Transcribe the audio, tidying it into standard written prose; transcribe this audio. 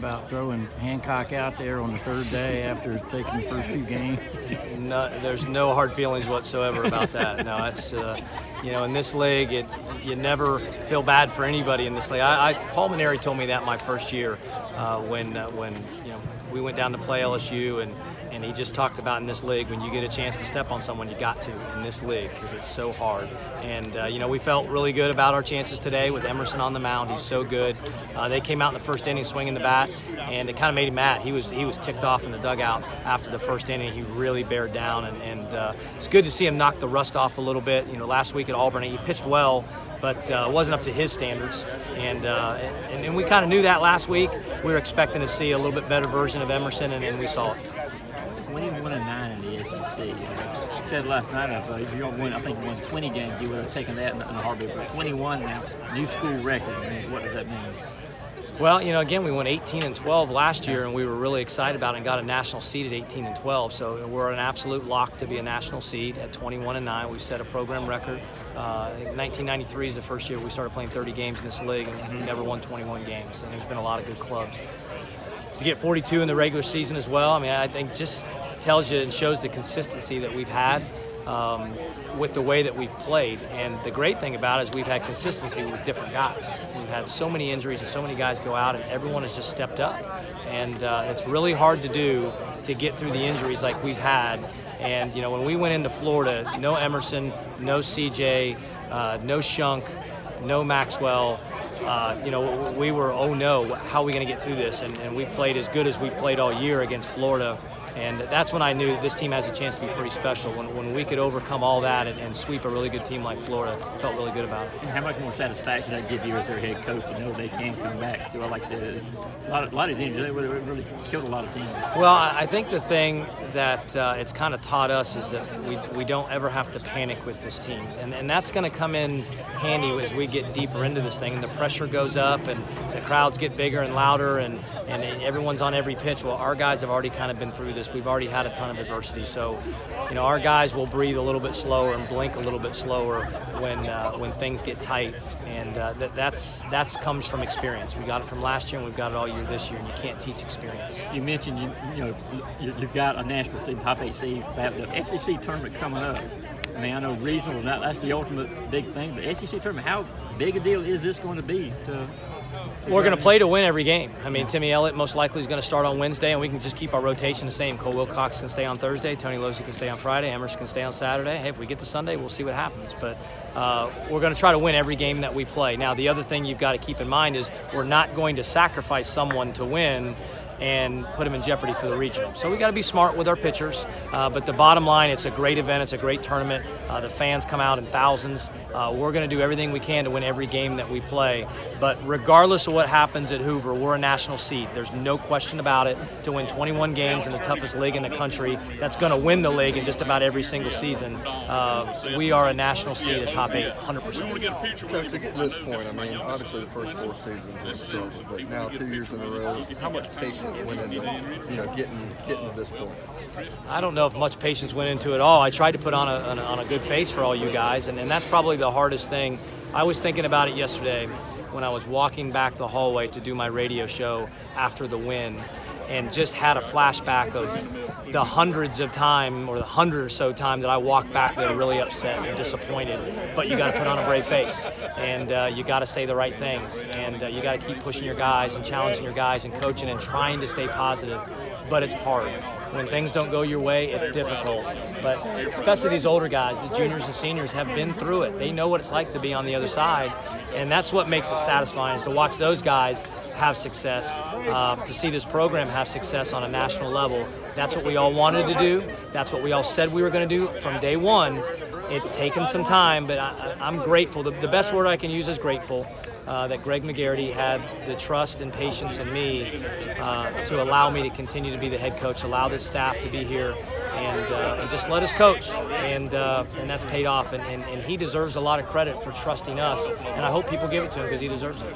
about throwing Hancock out there on the third day after taking the first 2 games? No, there's no hard feelings whatsoever about that. No, it's in this league, you never feel bad for anybody in this league. Paul Maneri told me that my first year when we went down to play LSU, and he just talked about in this league, when you get a chance to step on someone, you got to in this league because it's so hard. And we felt really good about our chances today with Emerson on the mound. He's so good. They came out in the first inning swinging the bat, and it kind of made him mad. He was ticked off in the dugout after the first inning. He really bared down, and it's good to see him knock the rust off a little bit. Last week at Auburn, he pitched well, but it wasn't up to his standards. And we kind of knew that last week. We were expecting to see a little bit better version of Emerson, and we saw it. 21-9 in the SEC. You said last night, if you don't win, I think you won 20 games, you would have taken that in a heartbeat. But 21 now, new school record. I mean, what does that mean? Well, again, we won 18-12 last year, and we were really excited about it and got a national seed at 18-12. So we're an absolute lock to be a national seed at 21-9. We've set a program record. 1993 is the first year we started playing 30 games in this league, and we never won 21 games. And there's been a lot of good clubs. To get 42 in the regular season as well, I think just tells you and shows the consistency that we've had with the way that we've played. And the great thing about it is we've had consistency with different guys. We've had so many injuries and so many guys go out, and everyone has just stepped up. And it's really hard to do to get through the injuries like we've had. And when we went into Florida, no Emerson, no CJ, no Shunk, no Maxwell. We were, oh no, how are we going to get through this? And we played as good as we played all year against Florida. And that's when I knew that this team has a chance to be pretty special. When we could overcome all that and sweep a really good team like Florida, I felt really good about it. And how much more satisfaction does that give you as their head coach to know they can come back? Like I said, a lot of teams, they really killed a lot of teams. Well, I think the thing that it's kind of taught us is that we don't ever have to panic with this team. And that's going to come in handy as we get deeper into this thing and the pressure goes up and the crowds get bigger and louder and everyone's on every pitch. Well, our guys have already kind of been through this. We've already had a ton of adversity. So, our guys will breathe a little bit slower and blink a little bit slower when things get tight. And that's comes from experience. We got it from last year and we've got it all year this year, and you can't teach experience. You mentioned you've got a national seed, top 8 seed, the SEC tournament coming up. I know regional, that's the ultimate big thing. But SEC tournament, how big a deal is this going to be? We're going to play to win every game. Timmy Elliott most likely is going to start on Wednesday, and we can just keep our rotation the same. Cole Wilcox can stay on Thursday, Tony Losey can stay on Friday, Emerson can stay on Saturday. Hey, if we get to Sunday, we'll see what happens. But we're going to try to win every game that we play. Now, the other thing you've got to keep in mind is we're not going to sacrifice someone to win and put them in jeopardy for the regional. So we got to be smart with our pitchers. But the bottom line, it's a great event. It's a great tournament. The fans come out in thousands. We're going to do everything we can to win every game that we play. But regardless of what happens at Hoover, we're a national seed. There's no question about it. To win 21 games in the toughest league in the country, that's going to win the league in just about every single season. We are a national seed at top 8, 100%. Coach, to get to this point, obviously the first 4 seasons were struggle, but now 2 years in a row, how much patience went into getting to this point? I don't know if much patience went into it all. I tried to put on a good face for all you guys, and that's probably the hardest thing. I was thinking about it yesterday when I was walking back the hallway to do my radio show after the win, and just had a flashback of the hundreds of time or the 100 or so time that I walked back there really upset and disappointed. But you got to put on a brave face, and you got to say the right things, and you got to keep pushing your guys and challenging your guys and coaching and trying to stay positive. But it's hard. When things don't go your way, it's difficult. But especially these older guys, the juniors and seniors, have been through it. They know what it's like to be on the other side, and that's what makes it satisfying, is to watch those guys have success, to see this program have success on a national level. That's what we all wanted to do. That's what we all said we were going to do from day one. It's taken some time, but I'm grateful. The best word I can use is grateful that Greg McGarity had the trust and patience in me to allow me to continue to be the head coach, allow this staff to be here, and just let us coach. And that's paid off. And he deserves a lot of credit for trusting us, and I hope people give it to him because he deserves it.